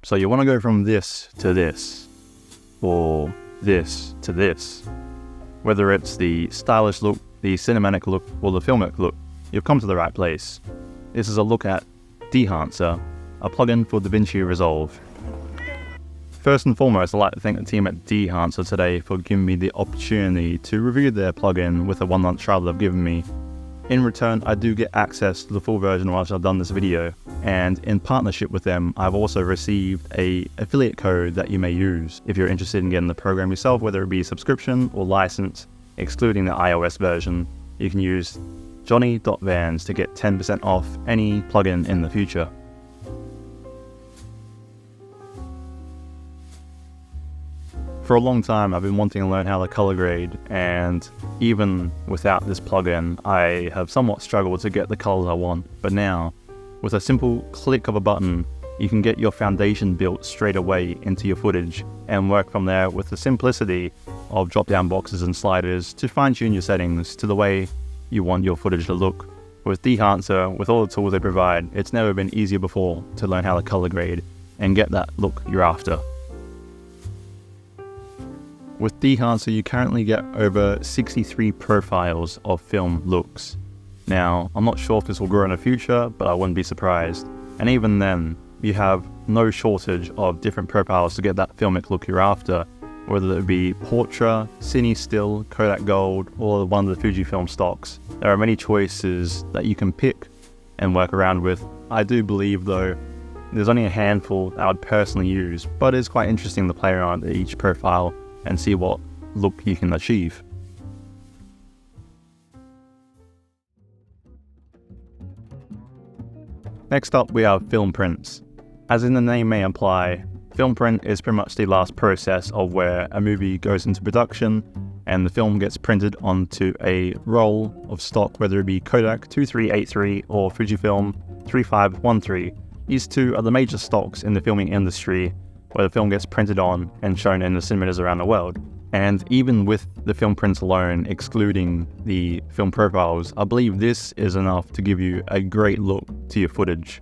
So you want to go from this to this, or this to this. Whether it's the stylish look, the cinematic look, or the filmic look, you've come to the right place. This is a look at Dehancer, a plugin for Davinci Resolve. First and foremost, I'd like to thank the team at Dehancer today for giving me the opportunity to review their plugin with a 1-month trial they've given me. In return, I do get access to the full version whilst I've done this video, and in partnership with them, I've also received an affiliate code that you may use if you're interested in getting the program yourself, whether it be subscription or license, excluding the iOS version. You can use johnny.vans to get 10% off any plugin in the future. For a long time, I've been wanting to learn how to color grade, and even without this plugin, I have somewhat struggled to get the colors I want. But now, with a simple click of a button, you can get your foundation built straight away into your footage and work from there with the simplicity of drop-down boxes and sliders to fine-tune your settings to the way you want your footage to look. With Dehancer, with all the tools they provide, it's never been easier before to learn how to color grade and get that look you're after. With Dehancer, you currently get over 63 profiles of film looks. Now, I'm not sure if this will grow in the future, but I wouldn't be surprised. And even then, you have no shortage of different profiles to get that filmic look you're after, whether it be Portra, Cine Still, Kodak Gold, or one of the Fujifilm stocks. There are many choices that you can pick and work around with. I do believe, though, there's only a handful that I would personally use, but it's quite interesting to play around with each profile and see what look you can achieve. Next up, we have film prints. As in the name may imply, film print is pretty much the last process of where a movie goes into production and the film gets printed onto a roll of stock, whether it be Kodak 2383 or Fujifilm 3513. These two are the major stocks in the filming industry, where the film gets printed on and shown in the cinemas around the world. And even with the film prints alone, excluding the film profiles, I believe this is enough to give you a great look to your footage.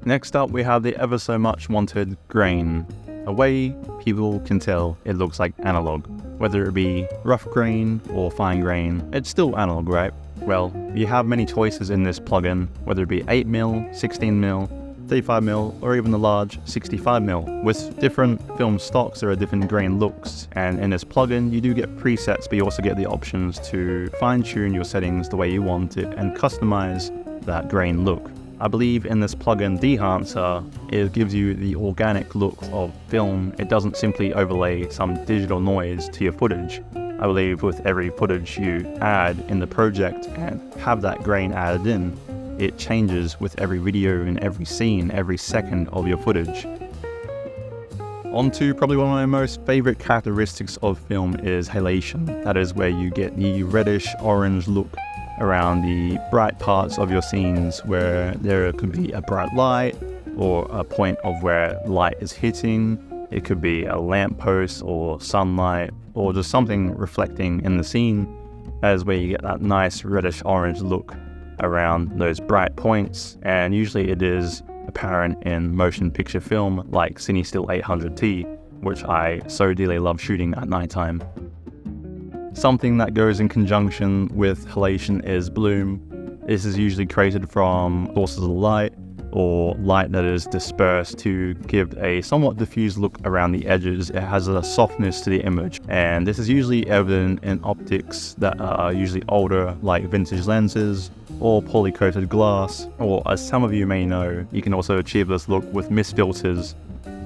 Next up, we have the ever so much wanted grain. A way people can tell it looks like analog. Whether it be rough grain or fine grain, it's still analog, right? Well, you have many choices in this plugin, whether it be 8mm, 16mm, 35mm, or even the large 65mm. With different film stocks, there are different grain looks, and in this plugin you do get presets, but you also get the options to fine-tune your settings the way you want it and customize that grain look. I believe in this plugin Dehancer, it gives you the organic look of film. It doesn't simply overlay some digital noise to your footage. I believe with every footage you add in the project and have that grain added in, it changes with every video and every scene, every second of your footage. On to probably one of my most favorite characteristics of film is halation. That is where you get the reddish orange look around the bright parts of your scenes, where there could be a bright light or a point of where light is hitting. It could be a lamppost or sunlight or just something reflecting in the scene. That is where you get that nice reddish orange look around those bright points, and usually it is apparent in motion picture film like Cine Still 800T, which I so dearly love shooting at nighttime. Something that goes in conjunction with halation is bloom. This is usually created from sources of light or light that is dispersed to give a somewhat diffused look around the edges. It has a softness to the image, and this is usually evident in optics that are usually older, like vintage lenses or poorly coated glass, or as some of you may know, you can also achieve this look with mist filters.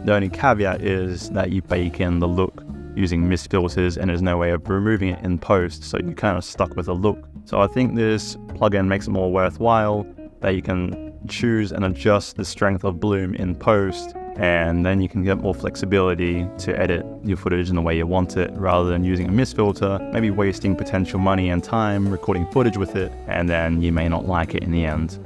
The only caveat is that you bake in the look using mist filters and there's no way of removing it in post, so you're kind of stuck with a look. So I think this plugin makes it more worthwhile that you can choose and adjust the strength of bloom in post, and then you can get more flexibility to edit your footage in the way you want it, rather than using a mist filter, maybe wasting potential money and time recording footage with it, and then you may not like it in the end.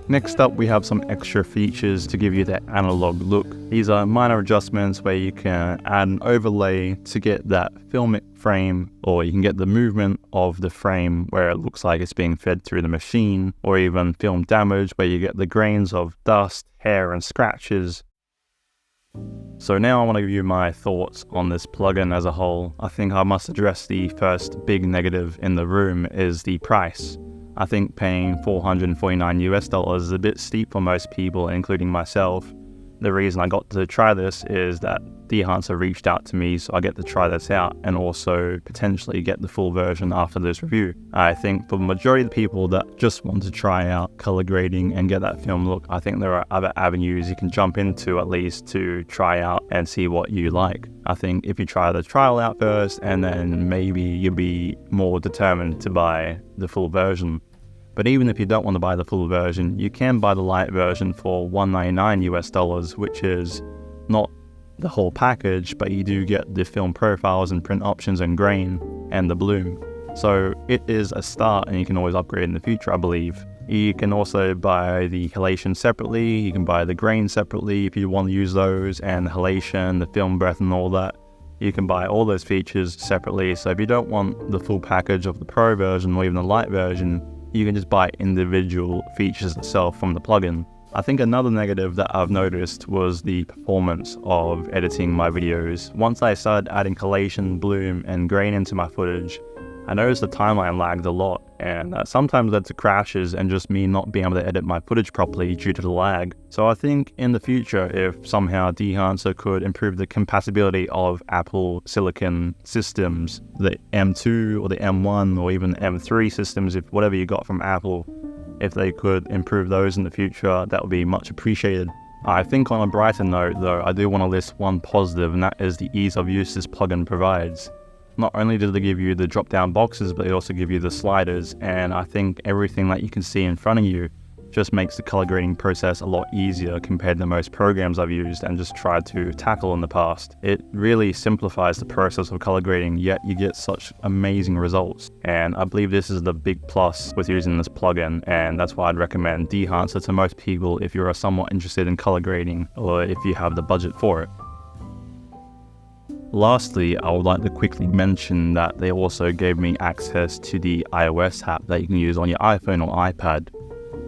Next up, we have some extra features to give you that analog look. These are minor adjustments where you can add an overlay to get that filmic frame, or you can get the movement of the frame where it looks like it's being fed through the machine, or even film damage where you get the grains of dust, hair and scratches So now I want to give you my thoughts on this plugin as a whole. I think I must address the first big negative in the room is the price. I think paying $449 is a bit steep for most people, including myself. The reason I got to try this is that Dehancer reached out to me, so I get to try this out and also potentially get the full version after this review. I think for the majority of the people that just want to try out color grading and get that film look, I think there are other avenues you can jump into at least to try out and see what you like. I think if you try the trial out first, and then maybe you'll be more determined to buy the full version. But even if you don't want to buy the full version, you can buy the light version for $199, which is not the whole package, but you do get the film profiles and print options and grain and the bloom. So it is a start, and you can always upgrade in the future, I believe. You can also buy the halation separately, you can buy the grain separately if you want to use those, and the halation, the film breadth and all that. You can buy all those features separately, so if you don't want the full package of the pro version or even the light version, you can just buy individual features itself from the plugin. I think another negative that I've noticed was the performance of editing my videos. Once I started adding halation, bloom, and grain into my footage, I noticed the timeline lagged a lot, and that sometimes led to crashes and just me not being able to edit my footage properly due to the lag. So I think in the future, if somehow Dehancer could improve the compatibility of Apple Silicon systems, the M2 or the M1 or even M3 systems, if whatever you got from Apple, if they could improve those in the future, that would be much appreciated. I think on a brighter note though, I do want to list one positive, and that is the ease of use this plugin provides. Not only do they give you the drop-down boxes, but they also give you the sliders, and I think everything that you can see in front of you just makes the color grading process a lot easier compared to most programs I've used and just tried to tackle in the past. It really simplifies the process of color grading, yet you get such amazing results. And I believe this is the big plus with using this plugin, and that's why I'd recommend Dehancer to most people if you're somewhat interested in color grading or if you have the budget for it. Lastly, I would like to quickly mention that they also gave me access to the iOS app that you can use on your iPhone or iPad.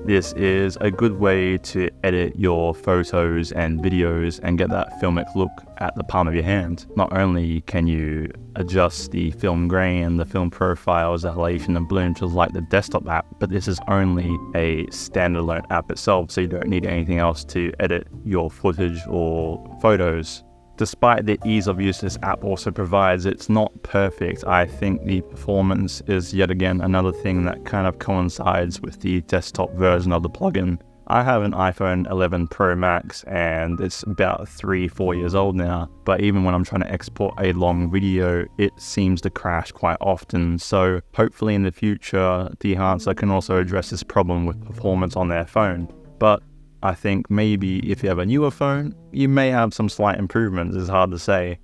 This is a good way to edit your photos and videos and get that filmic look at the palm of your hand. Not only can you adjust the film grain, the film profiles, the halation and bloom just like the desktop app, but this is only a standalone app itself, so you don't need anything else to edit your footage or photos. Despite the ease of use this app also provides, it's not perfect. I think the performance is yet again another thing that kind of coincides with the desktop version of the plugin. I have an iPhone 11 Pro Max and it's about 3-4 years old now, but even when I'm trying to export a long video, it seems to crash quite often. So hopefully in the future, Dehancer can also address this problem with performance on their phone. But I think maybe if you have a newer phone, you may have some slight improvements, it's hard to say.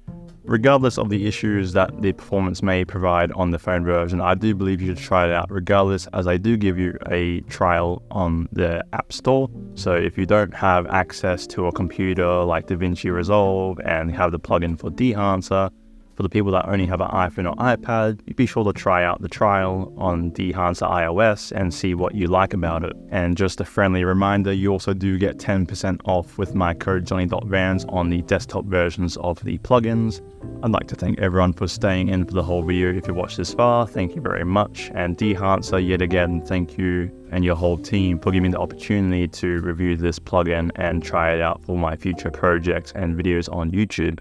Regardless of the issues that the performance may provide on the phone version, I do believe you should try it out regardless, as I do give you a trial on the App Store. So if you don't have access to a computer like Davinci Resolve and have the plugin for Dehancer, for the people that only have an iPhone or iPad, be sure to try out the trial on Dehancer iOS and see what you like about it. And just a friendly reminder, you also do get 10% off with my code Johnny.Vans on the desktop versions of the plugins. I'd like to thank everyone for staying in for the whole video. If you watched this far, thank you very much. And Dehancer, yet again, thank you and your whole team for giving me the opportunity to review this plugin and try it out for my future projects and videos on YouTube.